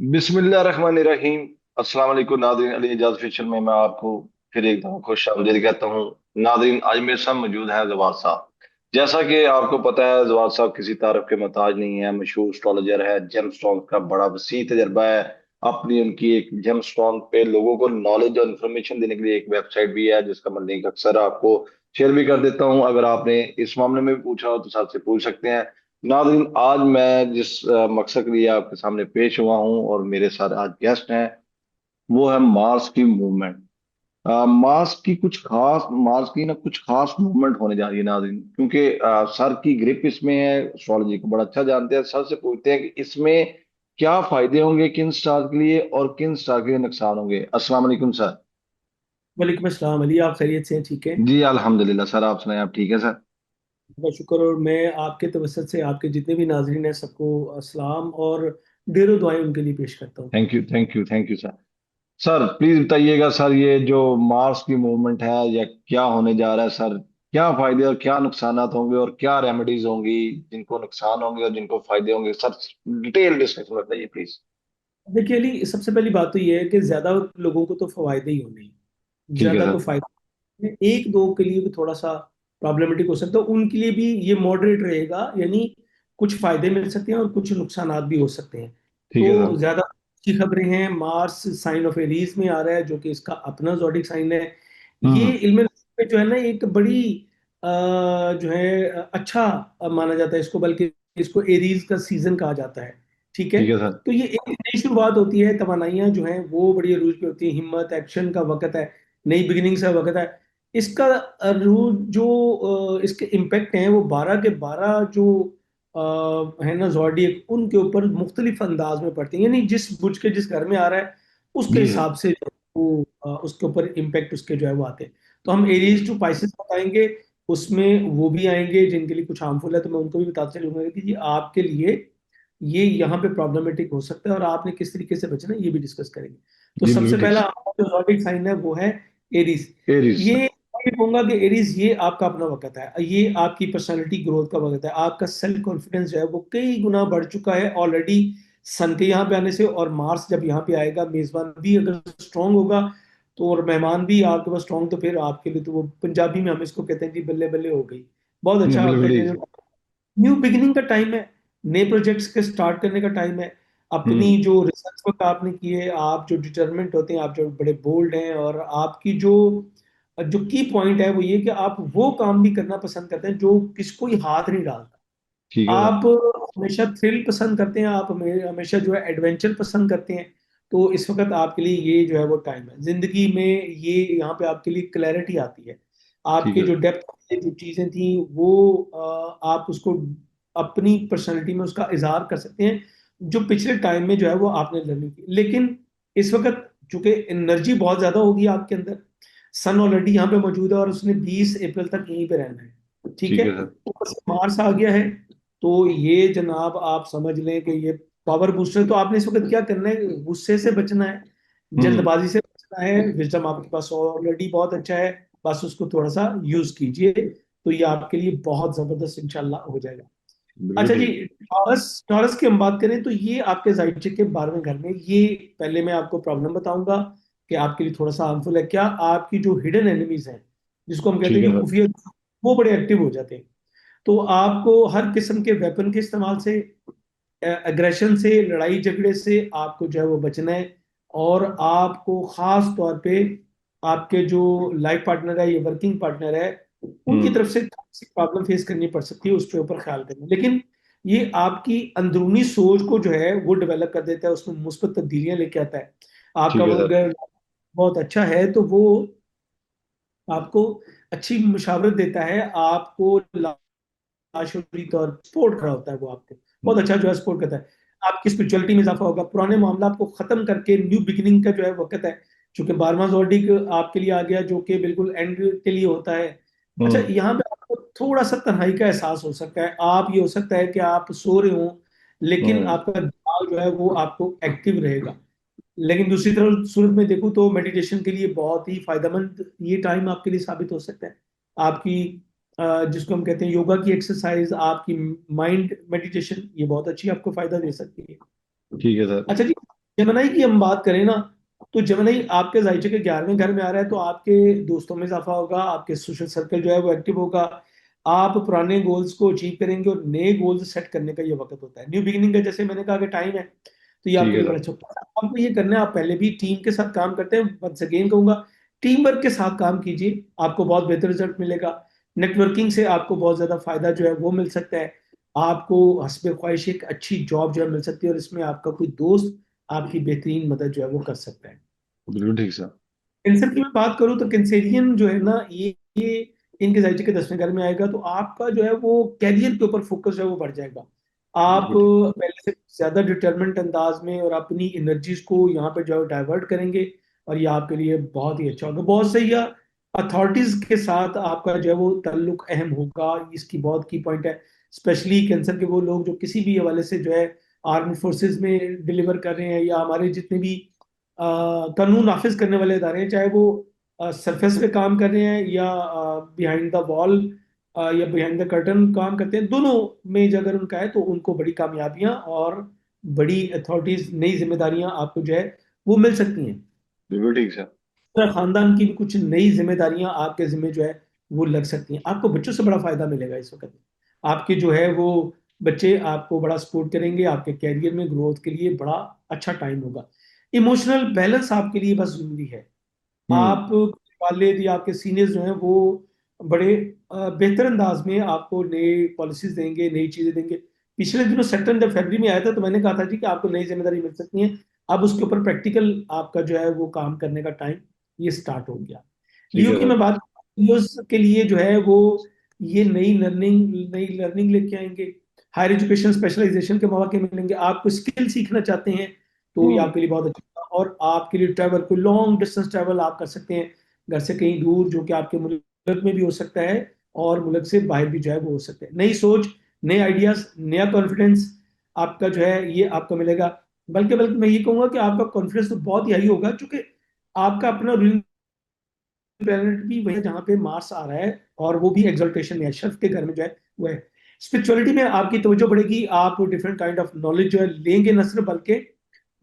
बिस्मिल्लाहिर्रहमानिर्रहीम। अस्सलाम वालेकुम नादरीन, अली एजाज फैशन में मैं आपको फिर एक दफा खुश आमदीद कहता हूँ। नादरीन, आज मेरे साथ मौजूद है जवाद साहब। जैसा कि आपको पता है, जवाद साहब किसी तारीफ के मोहताज नहीं है। मशहूर एस्ट्रोलॉजर है, जेम स्टोन का बड़ा वसी तजर्बा है। अपनी उनकी एक जेम स्टोन पे लोगों को नॉलेज और इन्फॉर्मेशन देने के लिए एक वेबसाइट भी है, जिसका मैं लिंक अक्सर आपको शेयर भी कर देता हूँ। अगर आपने इस मामले में भी पूछा हो तो साथ से पूछ सकते हैं। नाज़रीन, आज मैं जिस मकसद के लिए आपके सामने पेश हुआ हूँ और मेरे साथ आज गेस्ट हैं, वो है मार्स की मूवमेंट। मार्स की ना कुछ खास मूवमेंट होने जा रही है नाज़रीन, क्योंकि सर की ग्रिप इसमें है। एस्ट्रोलॉजी को बड़ा अच्छा जानते हैं। सर से पूछते हैं कि इसमें क्या फायदे होंगे किन स्टार के लिए और किन स्टार के लिए नुकसान होंगे। अस्सलाम वालेकुम सर। वालेकुम अस्सलाम अली। आप खैरियत से हैं? ठीक है। जी अल्हम्दुलिल्लाह सर, आप सुनाए, आप ठीक है सर? बहुत शुक्र। और मैं आपके तवसत से आपके जितने भी नाजरीन हैं सबको अस्सलाम और ढेरों दुआएं उनके लिए पेश करता हूँ। Thank you, thank you, thank you sir. Sir please बताइएगा सर, ये जो मार्स की मूवमेंट है या क्या होने जा रहा है सर, क्या फायदे और क्या नुकसानात होंगे और क्या रेमेडीज होंगी, जिनको नुकसान होंगे और जिनको फायदे होंगे सर? डिटेल डिस्कशन बताइए प्लीज। देखिए अली, सबसे पहली बात तो ये है कि ज्यादा लोगों को तो फायदे ही होने हैं। ठीक है ज्यादा तो सर। फायदे एक दो के लिए भी थोड़ा सा प्रॉब्लमेटिक हो सकता है, उनके लिए भी ये मॉडरेट रहेगा। यानी कुछ फायदे मिल सकते हैं और कुछ नुकसानात भी हो सकते हैं। ठीक है तो सर। ज्यादा अच्छी खबरें हैं। मार्स साइन ऑफ एरीज में आ रहा है, जो कि इसका अपना जॉडिक साइन है। ये हम्म। इल्म में जो है ना, एक बड़ी जो है अच्छा माना जाता है इसको, बल्कि इसको एरीज का सीजन कहा जाता है। ठीक है। ठीक है सर। तो ये एक नई शुरुआत होती है, तवानाइयां जो हैं वो बड़ी अरूज पे होती है, हिम्मत एक्शन का वक्त है, नई बिगिनिंग का वक्त है। इसका अरूज जो इसके इम्पेक्ट हैं वो 12 के 12 जो है ना जॉडियक, उनके ऊपर मुख्तलिफ अंदाज में पड़ते हैं। यानी जिस बुझ के जिस घर में आ रहा है उसके जी सर। हिसाब से जो है वो उसके ऊपर इम्पेक्ट उसके जो है वो आते हैं। तो हम एरीज टू पाइसेस बताएंगे, उसमें वो भी आएंगे जिनके लिए कुछ हार्मफुल है, तो मैं उनको भी बताते चलूंगा कि ये आपके लिए ये यहाँ पे प्रॉब्लमेटिक हो सकता है और आपने किस तरीके से बचना है ये भी डिस्कस करेंगे। तो जी सबसे बिल्कुल ठीक पहला सर। जो zodiac साइन है वो है एरीज। एरीज ये सर। मैं कहूंगा कि एरीज ये आपका अपना वक्त है, ये आपकी पर्सनालिटी ग्रोथ का वक्त है। आपका सेल्फ कॉन्फिडेंस जो है वो कई गुना बढ़ चुका है ऑलरेडी सन के यहाँ पे आने से। और मार्स जब यहाँ पे आएगा, मेजबान भी अगर स्ट्रांग होगा तो, और मेहमान भी आपके पास स्ट्रांग, तो फिर आपके लिए तो वो पंजाबी में हम इसको कहते हैं जी बल्ले बल्ले हो गई। बहुत जी अच्छा बिल्कुल आपका ठीक जो सर। न्यू बिगिनिंग का टाइम है, नए प्रोजेक्ट्स के स्टार्ट करने का टाइम है। अपनी हम्म। जो रिसर्च वर्क आपने की है, आप जो डिटरमेंट होते हैं, आप जो बड़े बोल्ड हैं, और आपकी जो जो की पॉइंट है वो ये कि आप वो काम भी करना पसंद करते हैं जो किसको ही हाथ नहीं डालता। ठीक है सर। आप हमेशा थ्रिल पसंद करते हैं, आप हमेशा जो है एडवेंचर पसंद करते हैं। तो इस वक्त आपके लिए ये जो है वो टाइम है जिंदगी में। ये यहाँ पे आपके लिए क्लैरिटी आती है। ठीक आपके है जो सर। डेप्थ जो चीजें थी वो आप उसको अपनी पर्सनालिटी में उसका इजहार कर सकते हैं, जो पिछले टाइम में जो है वो आपने लर्निंग की। लेकिन इस वक्त चूंकि एनर्जी बहुत ज्यादा होगी आपके अंदर, सन ऑलरेडी यहाँ पे मौजूद है और उसने 20 अप्रैल तक यहीं पे रहना है। ठीक ठीक है। है सर। ऊपर से मार्स आ गया है, तो ये जनाब आप समझ लें कि ये पावर बूस्टर है। तो आपने इस वक्त क्या करना है, गुस्से से बचना है, हम्म। जल्दबाजी से बचना है। विजडम आपके पास ऑलरेडी बहुत अच्छा है, बस उसको थोड़ा सा यूज कीजिए, तो ये आपके लिए बहुत जबरदस्त इंशाल्लाह हो जाएगा। बिल्कुल अच्छा जी, ठीक। टॉरस टॉरस की हम बात करें तो ये आपके जायचे के 12वें घर में, ये पहले मैं आपको प्रॉब्लम बताऊंगा कि आपके लिए थोड़ा सा हार्मफुल है क्या। आपकी जो हिडन एनिमीज हैं, जिसको हम कहते ठीक हैं है कि सर। खुफिया, वो बड़े एक्टिव हो जाते हैं। तो आपको हर किस्म के वेपन के इस्तेमाल से, एग्रेशन से, लड़ाई झगड़े से आपको जो है वो बचना है। और आपको खास तौर पे आपके जो लाइफ पार्टनर है या वर्किंग पार्टनर है, उनकी हम्म। तरफ से प्रॉब्लम फेस करनी पड़ सकती है, उसके ऊपर ख्याल करना। लेकिन ये आपकी अंदरूनी सोच को जो है वो डेवलप कर देता है, उसमें मुस्बत तब्दीलियां लेके आता है। आपका ठीक है वो सर। अगर बहुत अच्छा है तो वो आपको अच्छी मशावरत देता है, आपको लाशुरी तौर सपोर्ट कर रहा होता है वो आपको, बहुत अच्छा जो है सपोर्ट करता है। आपकी स्पिरिचुअलिटी में इजाफा होगा, पुराने मामला आपको खत्म करके न्यू बिगिनिंग का जो है वक्त है। चूंकि 12वां जोडिक आपके लिए आ गया, जो कि बिल्कुल एंड के लिए होता है। अच्छा, हम्म। यहाँ पे आपको थोड़ा सा तन्हाई का एहसास हो सकता है। आप ये हो सकता है कि आप सो रहे हो, लेकिन हम्म। आपका दिमाग जो है वो आपको एक्टिव रहेगा। लेकिन दूसरी तरफ सूरत में देखूं तो मेडिटेशन के लिए बहुत ही फायदेमंद ये टाइम आपके लिए साबित हो सकता है। आपकी जिसको हम कहते हैं योगा की एक्सरसाइज, आपकी माइंड मेडिटेशन, ये बहुत अच्छी आपको फायदा दे सकती है। ठीक है सर। अच्छा जी, जमनाई की हम बात करें ना, तो जमनाई आपके जायचे के 11वें घर में आ रहा है, तो आपके दोस्तों में इजाफा होगा, आपके सोशल सर्कल जो है वो एक्टिव होगा, आप पुराने गोल्स को अचीव करेंगे और नए गोल्स सेट करने का ये वक्त होता है, न्यू बिगिनिंग का, जैसे मैंने कहा कि टाइम है, तो ये ठीक आपके है लिए बड़ा सर। अच्छा होता है। आपको ये करना है, आप पहले भी टीम के साथ काम करते हैं, वंस अगेन कहूंगा टीम वर्क के साथ काम कीजिए, आपको बहुत बेहतर रिजल्ट मिलेगा। नेटवर्किंग से आपको बहुत ज्यादा फायदा जो है वो मिल सकता है, आपको हस्ब ख्वाहिश एक अच्छी जॉब जो है मिल सकती है, और इसमें आपका कोई दोस्त आपकी बेहतरीन मदद जो है वो कर सकता है। बिल्कुल ठीक सर। कैंसर की मैं बात करूं तो कैंसेरियन जो है ना, ये इनके जायचे के 10वें घर में आएगा, तो आपका जो है वो कैरियर के ऊपर फोकस जो है वो बढ़ जाएगा। आप बिल्कुल ठीक। पहले से ज्यादा डिटरमेंट अंदाज में और अपनी एनर्जीज को यहाँ पे जो है डाइवर्ट करेंगे, और ये आपके लिए बहुत ही अच्छा होगा, बहुत सही है। अथॉरिटीज के साथ आपका जो है वो ताल्लुक अहम होगा, इसकी बहुत की पॉइंट है। स्पेशली कैंसर के वो लोग जो किसी भी हवाले से जो है आर्मी फोर्सेस में डिलीवर कर रहे हैं, या हमारे जितने भी कानून नाफिज करने वाले इदारे हैं, चाहे वो सरफेस पे काम कर रहे हैं या बिहाइंड द वॉल या बिहाइंड द कर्टन काम करते हैं, दोनों में जो अगर उनका है तो उनको बड़ी कामयाबियां और बड़ी अथॉरिटीज नई जिम्मेदारियां आपको जो है वो मिल सकती हैं। बिल्कुल ठीक सर। पूरा खानदान की भी कुछ नई जिम्मेदारियां आपके जिम्मे जो है वो लग सकती हैं, आपको बच्चों से बड़ा फायदा मिलेगा इस वक्त। आपके जो है वो बच्चे आपको बड़ा सपोर्ट करेंगे, आपके कैरियर में ग्रोथ के लिए बड़ा अच्छा टाइम होगा। इमोशनल बैलेंस आपके लिए बस जरूरी है। हम्म। आप वालिद या आपके सीनियर्स जो हैं वो बड़े बेहतर अंदाज में आपको नई पॉलिसीज देंगे, नई चीजें देंगे। पिछले दिनों सेप्टेम्बर जब फरवरी में आया था तो मैंने कहा था जी कि आपको नई जिम्मेदारी मिल सकती है, अब उसके ऊपर प्रैक्टिकल आपका जो है वो काम करने का टाइम ये स्टार्ट हो गया। ठीक लियो है की सर। मैं बात, लियोस के लिए जो है वो ये नई लर्निंग लेके आएंगे, हायर एजुकेशन स्पेशलाइजेशन के मौके मिलेंगे, आपको स्किल सीखना चाहते हैं तो ये हम्म। आपके लिए बहुत अच्छा होगा। और आपके लिए ट्रैवल, कोई लॉन्ग डिस्टेंस ट्रैवल आप कर सकते हैं घर से कहीं दूर, जो कि आपके मुल्क में भी हो सकता है और मुल्क से बाहर भी जो है वो हो सकता है। नई सोच, नए आइडियाज, नया कॉन्फिडेंस आपका जो है ये आपको मिलेगा। बल्कि बल्कि मैं ये कहूंगा कि आपका कॉन्फिडेंस तो बहुत ही हाई होगा, क्योंकि आपका अपना प्लेनेट भी वही है जहाँ पे मार्स आ रहा है, और वो भी एग्जल्टेशन में है, शर्फ के घर में जो है वो है। स्पिरिचुअलिटी में आपकी तवज्जो बढ़ेगी, आप डिफरेंट काइंड ऑफ नॉलेज जो है लेंगे न सिर्फ, बल्कि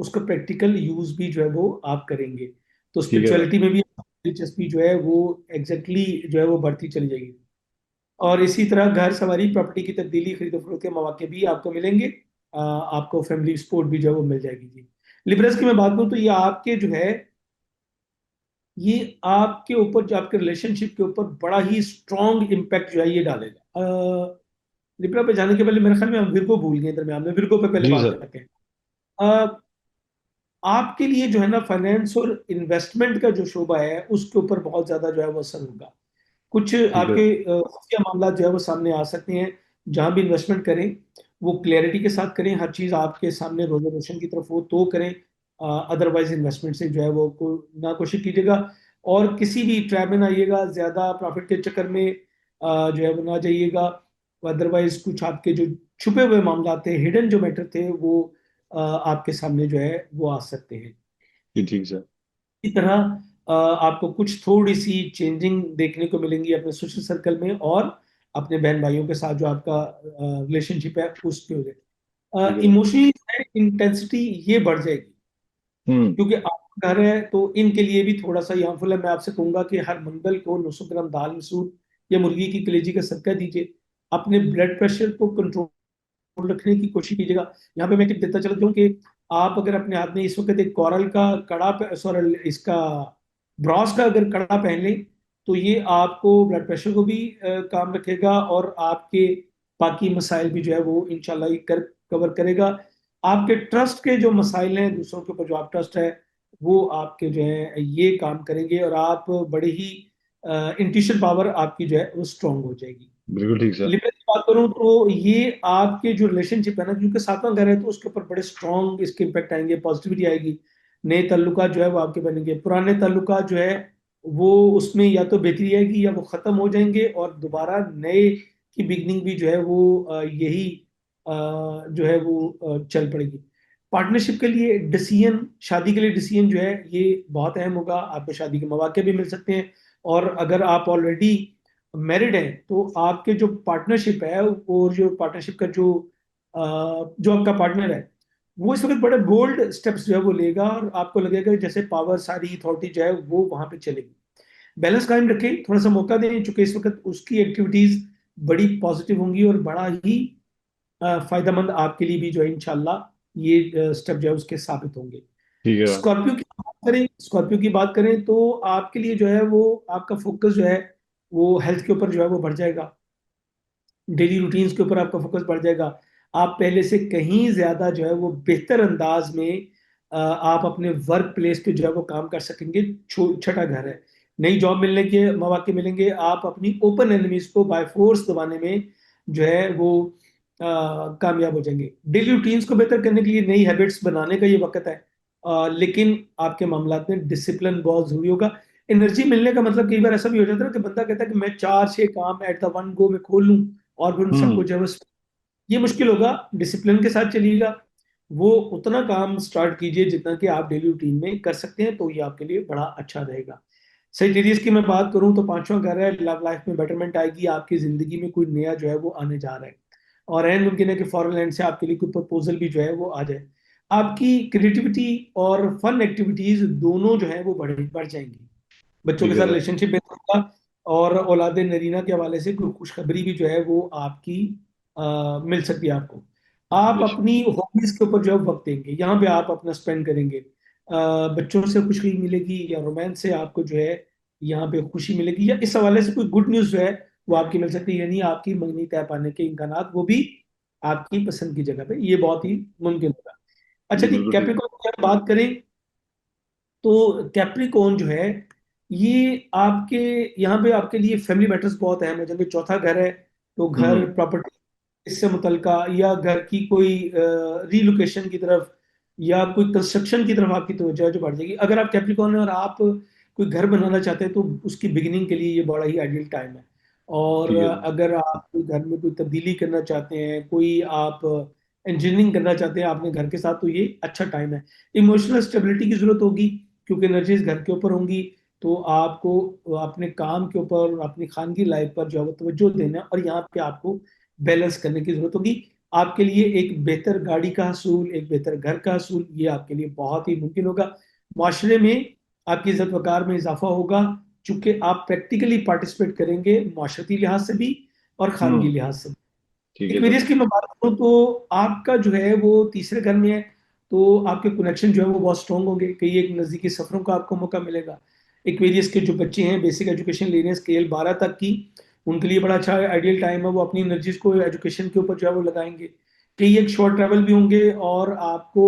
उसका प्रैक्टिकल यूज भी जो है वो आप करेंगे। तो ठीक है सर। स्पिरिचुअलिटी में भी दिलचस्पी जो है वो एग्जैक्टली जो है वो बढ़ती चली जाएगी। और इसी तरह घर सवारी, प्रॉपर्टी की तब्दीली, खरीदो फरोख्त के मौके भी आपको मिलेंगे। आपको फैमिली सपोर्ट भी जो है वो मिल जाएगी जी। लिबरल्स की मैं बात करूं तो ये आपके जो है ये आपके ऊपर, जो आपके रिलेशनशिप के ऊपर बड़ा ही स्ट्रॉन्ग इम्पैक्ट जो है ये डालेगा। लिब्रा पे जाने के पहले मेरे ख्याल में हम विर्गो भूल गए, दरमियान में विर्गो पे पहले जी बात सर। करते हैं। अ, आपके लिए जो है ना फाइनेंस और इन्वेस्टमेंट का जो शोबा है उसके ऊपर बहुत ज्यादा जो है वो असर होगा। कुछ ठीक है। आपके खुफिया मामला जो है वो सामने आ सकते हैं। जहां भी इन्वेस्टमेंट करें वो क्लैरिटी के साथ करें, हर चीज आपके सामने रोजर रोशन की तरफ हो तो करें। अदरवाइज इन्वेस्टमेंट से जो है वो ना कोशिश कीजिएगा, और किसी भी ट्रैप में ना आइएगा, ज्यादा प्रॉफिट के चक्कर में जो है वो ना जाइएगा। अदरवाइज कुछ आपके जो छुपे हुए मामला थे, हिडन जो मैटर थे, वो आपके सामने जो है वो आ सकते हैं। जी ठीक सर। इसी तरह आपको कुछ थोड़ी सी चेंजिंग देखने को मिलेंगी अपने सोशल सर्कल में, और अपने बहन भाइयों के साथ जो आपका रिलेशनशिप है उसके ठीक है सर। इमोशनली इंटेंसिटी ये बढ़ जाएगी, हम्म। क्योंकि आपका घर है तो इनके लिए भी थोड़ा सा हार्मफुल है। मैं आपसे कहूंगा कि हर मंगल को 900 ग्राम दाल मसूर या मुर्गी की कलेजी का सदका दीजिए, अपने ब्लड प्रेशर को कंट्रोल रखने की कोशिश कीजिएगा। यहाँ पे मैं टिप देता चलता हूँ कि आप अगर अपने हाथ में इस वक्त एक कोरल का कड़ा, सॉरी इसका ब्रॉस का अगर कड़ा पहन लें, तो ये आपको ब्लड प्रेशर को भी काम रखेगा, और आपके बाकी मसाइल भी जो है वो इंशाल्लाह ये कवर करेगा। आपके ट्रस्ट के जो मसाइल हैं, दूसरों के ऊपर जो आप ट्रस्ट है वो आपके जो है ये काम करेंगे, और आप बड़े ही इंट्यूशन पावर आपकी जो है वो स्ट्रांग हो जाएगी। बिल्कुल ठीक सर। लिबरल की बात करूं तो ये आपके जो रिलेशनशिप है ना, क्योंकि सातवां घर है तो उसके ऊपर बड़े स्ट्रॉन्ग इसके इम्पैक्ट आएंगे, पॉजिटिविटी आएगी। नए ताल्लुकात जो है वो आपके बनेंगे, पुराने ताल्लुकात जो है वो उसमें या तो बेहतरी आएगी या वो खत्म हो जाएंगे, और दोबारा नए की बिगनिंग भी जो है वो यही जो है वो चल पड़ेगी। पार्टनरशिप के लिए डिसीजन, शादी के लिए डिसीजन जो है ये बहुत अहम होगा, आपको शादी के मौके भी मिल सकते हैं। और अगर आप ऑलरेडी मैरिड हैं तो आपके जो पार्टनरशिप है, और जो पार्टनरशिप का जो आपका पार्टनर है वो इस वक्त बड़े बोल्ड स्टेप्स जो है वो लेगा, और आपको लगेगा कि जैसे पावर सारी अथॉरिटी जो है वो वहां पे चलेगी। बैलेंस कायम रखें, थोड़ा सा मौका दें, चूंकि इस वक्त उसकी एक्टिविटीज बड़ी पॉजिटिव होंगी और बड़ा ही फायदेमंद आपके लिए भी जो है इंशाल्लाह ये स्टेप जो है उसके साबित होंगे। ठीक है। स्कॉर्पियो की बात करें तो आपके लिए जो है वो आपका फोकस जो है वो हेल्थ के ऊपर जो है वो बढ़ जाएगा। डेली रूटीन्स के ऊपर आपका फोकस बढ़ जाएगा। आप पहले से कहीं ज्यादा जो है वो बेहतर अंदाज में आप अपने वर्क प्लेस पे जो है वो काम कर सकेंगे। छठा घर है, नई जॉब मिलने के मौके मिलेंगे। आप अपनी ओपन एनिमीज को बाय फोर्स दबाने में जो है वो कामयाब हो जाएंगे। डेली रूटीन्स को बेहतर करने के लिए नई हैबिट्स बनाने का ये वक्त है। लेकिन आपके मामलात में डिसिप्लिन बहुत जरूरी होगा। एनर्जी मिलने का मतलब कई बार ऐसा भी हो जाता है ना कि बंदा कहता है कि मैं 4-6 काम एट द वन गो में खोल लूं और फिर उन सबको हम्म। जो है ये मुश्किल होगा। डिसिप्लिन के साथ चलिएगा, वो उतना काम स्टार्ट कीजिए जितना कि आप डेली रूटीन में कर सकते हैं, तो ये आपके लिए बड़ा अच्छा रहेगा। सेजिटेरियस की मैं बात करूं तो पांचवा घर है, लव लाइफ में बेटरमेंट आएगी, आपकी जिंदगी में कोई नया जो है वो आने जा रहा है। और एन मुमकिन है कि फॉरेन लैंड से आपके लिए कोई प्रपोजल भी जो है वो आ जाए। आपकी क्रिएटिविटी और फन एक्टिविटीज दोनों जो है वो बढ़ जाएंगी। बच्चों ठीक के है साथ सर। रिलेशनशिप बेहतर होगा। और औलाद नरीना के हवाले से कोई खुशखबरी भी जो है वो आपकी मिल सकती है आपको। आप बेशक। अपनी हॉबीज के ऊपर जो है वक्त देंगे, यहाँ पे आप अपना स्पेंड करेंगे। बच्चों से खुशी मिलेगी या रोमांस से आपको जो है यहाँ पे खुशी मिलेगी, या इस हवाले से कोई गुड न्यूज जो है वो आपकी मिल सकती है, यानी आपकी मंगनी तय पाने के इम्कानात वो भी आपकी पसंद की जगह पे, ये बहुत ही मुमकिन होगा। अच्छा जी जी, बिल्कुल ठीक। कैप्रिकॉर्न की अगर बात करें तो कैप्रिकॉर्न जो है ये आपके यहाँ पे आपके लिए फैमिली मैटर्स बहुत अहम है। जब चौथा घर है तो घर हम्म। प्रॉपर्टी इससे मुतल्का, या घर की कोई रीलोकेशन की तरफ या कोई कंस्ट्रक्शन की तरफ आपकी तवज्जो जो बढ़ जाएगी। अगर आप कैप्रिकॉर्न है और आप कोई घर बनाना चाहते हैं तो उसकी बिगिनिंग के लिए ये बड़ा ही आइडियल टाइम है। और ठीक है सर। अगर आप कोई घर में कोई तब्दीली करना चाहते हैं, कोई आप इंजीनियरिंग करना चाहते हैं अपने घर के साथ, तो ये अच्छा टाइम है। इमोशनल स्टेबिलिटी की जरूरत होगी क्योंकि एनर्जीज घर के ऊपर होंगी, तो आपको अपने काम के ऊपर और अपनी खानगी लाइफ पर जो है वो तवज्जो देना है, और यहाँ पे आपको बैलेंस करने की जरूरत होगी। आपके लिए एक बेहतर गाड़ी का हसूल, एक बेहतर घर का हसूल, ये आपके लिए बहुत ही मुमकिन होगा। माशरे में आपकी इज्जत वकार में इजाफा होगा, चूंकि आप प्रैक्टिकली पार्टिसिपेट करेंगे माशरती लिहाज से भी और खानगी हम्म। लिहाज से भी। ठीक है सर। एक्वेरियस की मैं बात करूं तो आपका जो है वो तीसरे घर में है, तो आपके कनेक्शन जो है वो बहुत स्ट्रांग होंगे, कई एक नज़दीकी सफरों का आपको मौका मिलेगा। एक्वेरियस के जो बच्चे हैं बेसिक एजुकेशन ले रहे हैं स्केल 12 तक की, उनके लिए बड़ा अच्छा आइडियल टाइम है। वो अपनी एनर्जीज को एजुकेशन के ऊपर जो है वो लगाएंगे। कई एक शॉर्ट ट्रैवल भी होंगे और आपको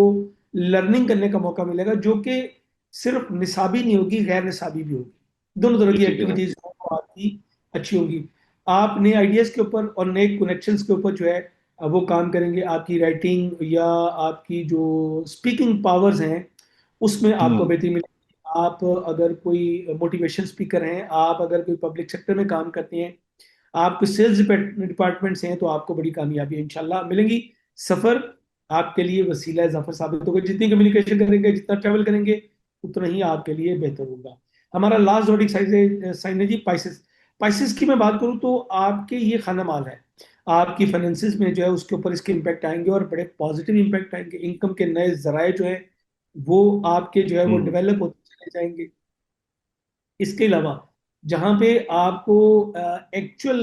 लर्निंग करने का मौका मिलेगा, जो कि सिर्फ निसाबी नहीं होगी, गैर निसाबी भी होगी। दोनों तरह जी की ठीक है सर। एक्टिविटीज आपकी अच्छी होंगी। आप नए आइडियाज के ऊपर और नए कनेक्शंस के ऊपर जो है वो काम करेंगे। आपकी राइटिंग या आपकी जो स्पीकिंग पावर्स हैं उसमें आपको हम्म। बेहतरी मिलेगी। आप अगर कोई मोटिवेशन स्पीकर हैं, आप अगर कोई पब्लिक सेक्टर में काम करते हैं, आप कोई सेल्स डिपार्टमेंट से हैं, तो आपको बड़ी कामयाबी इंशाल्लाह मिलेंगी। सफर आपके लिए वसीला जाफर साबित होगा। जितनी कम्युनिकेशन करेंगे, जितना ट्रैवल करेंगे, उतना ही आपके लिए बेहतर होगा। हमारा लास्ट जोडिक साइन है जी पाइसेस। पाइसेस की मैं बात करूं तो आपके ये खाना माल है, आपकी फाइनेंसिस में जो है उसके ऊपर इसके इम्पैक्ट आएंगे और बड़े पॉजिटिव इम्पैक्ट आएंगे। इनकम के नए जराए जो है वो आपके जो है वो हम्म। डेवलप होते चले जाएंगे। इसके अलावा जहां पे आपको एक्चुअल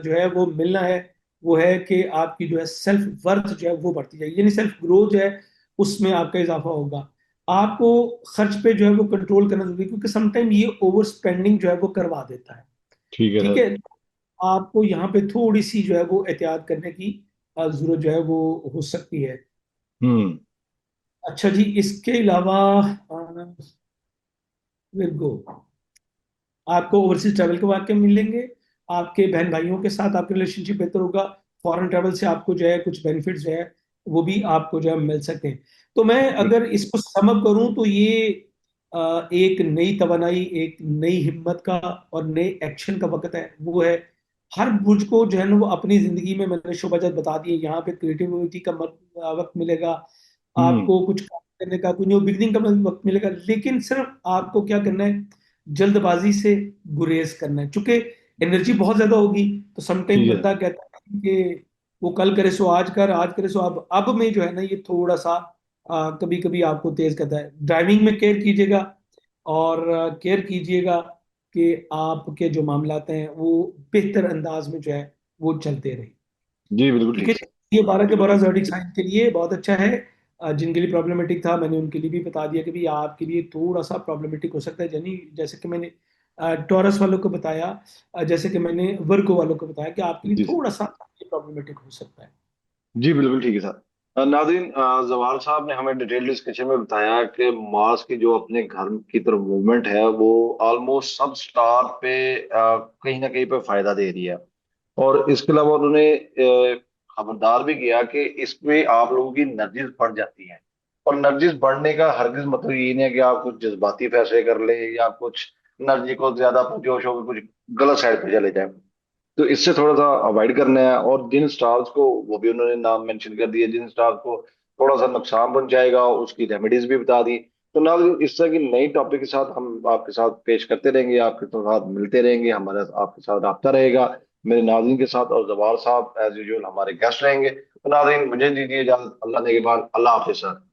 जो है वो मिलना है, वो है कि आपकी जो है सेल्फ वर्थ जो है वो बढ़ती जाएगी, यानी सेल्फ ग्रोथ जो है उसमें आपका इजाफा होगा। आपको खर्च पे जो है वो कंट्रोल करना जरूरी है, क्योंकि समटाइम ये ओवर स्पेंडिंग जो है वो करवा देता है। ठीक है ठीक सर। है, आपको यहाँ पे थोड़ी सी जो है वो एहतियात करने की जरूरत जो है वो हो सकती है। हम्म। अच्छा जी, इसके अलावा विरगो, आपको ओवरसीज ट्रैवल के वाक़े मिलेंगे। आपके बहन भाइयों के साथ आपका रिलेशनशिप बेहतर होगा। फॉरेन ट्रैवल से आपको जो है कुछ बेनिफिट्स जो है वो भी आपको जो है मिल सकते हैं। तो मैं अगर इसको समअप करूं तो ये एक नई तवानाई, एक नई हिम्मत का और नए एक्शन का वक्त है। वो है हर बुर्ज को जो है ना वो अपनी जिंदगी में, मैंने शोभाजात बता दिए, यहाँ पे क्रिएटिविटी का वक्त मिलेगा। हम्म। आपको कुछ काम करने का, कोई न्यू बिगनिंग का वक्त मिलेगा, लेकिन सिर्फ आपको क्या करना है, जल्दबाजी से गुरेज करना है। चूंकि एनर्जी बहुत ज्यादा होगी तो समटाइम ठीक है। बंदा कहता है कि वो कल करे सो आज कर, आज करे सो अब में जो है ना ये थोड़ा सा कभी कभी आपको तेज करता है। ड्राइविंग में केयर कीजिएगा, और केयर कीजिएगा कि आपके जो मामलात हैं वो बेहतर अंदाज में जो है वो चलते रहे। जी बिल्कुल ठीक ठीक है सर। जी। ये 12 के 12 ज़ोडिक साइन के लिए बहुत अच्छा है। जिनके लिए प्रॉब्लमेटिक था मैंने उनके लिए भी बता दिया कि भाई आपके लिए थोड़ा सा प्रॉब्लमेटिक हो सकता है, यानी जैसे कि मैंने टॉरस वालों को बताया, जैसे कि मैंने वर्गो वालों को बताया कि आपके लिए जी सर। थोड़ा सा प्रॉब्लमेटिक हो सकता है। जी बिल्कुल ठीक है सर। नाज़रीन, जवाहर साहब ने हमें डिटेल डिस्कशन में बताया कि मार्स की जो अपने घर की तरफ मूवमेंट है वो ऑलमोस्ट सब स्टार पे कहीं ना कहीं पे फायदा दे रही है। और इसके अलावा उन्होंने खबरदार भी किया कि इसमें आप लोगों की एनर्जीज बढ़ जाती हैं। और एनर्जीज बढ़ने का हरगिज मतलब ये नहीं है कि आप कुछ जज्बाती फैसले कर ले या कुछ एनर्जी को ज्यादा जोश होकर कुछ गलत साइड पे चले जाए। तो इससे थोड़ा सा अवॉइड करना है। और जिन स्टार्स को, वो भी उन्होंने नाम मेंशन कर दिए, जिन स्टार्स को थोड़ा सा नुकसान पहुंचाएगा उसकी रेमेडीज भी बता दी। तो ना इस तरह की नई टॉपिक के साथ हम आपके साथ पेश करते रहेंगे, आपके साथ मिलते रहेंगे, हमारा आपके साथ रब्ता रहेगा मेरे नाज़रीन के साथ। और जवाहर साहब एज यूजुअल हमारे गेस्ट रहेंगे। तो नाज़रीन मुझे दीजिए इजाजत, अल्लाह ने के बाद, अल्लाह हाफिज सर।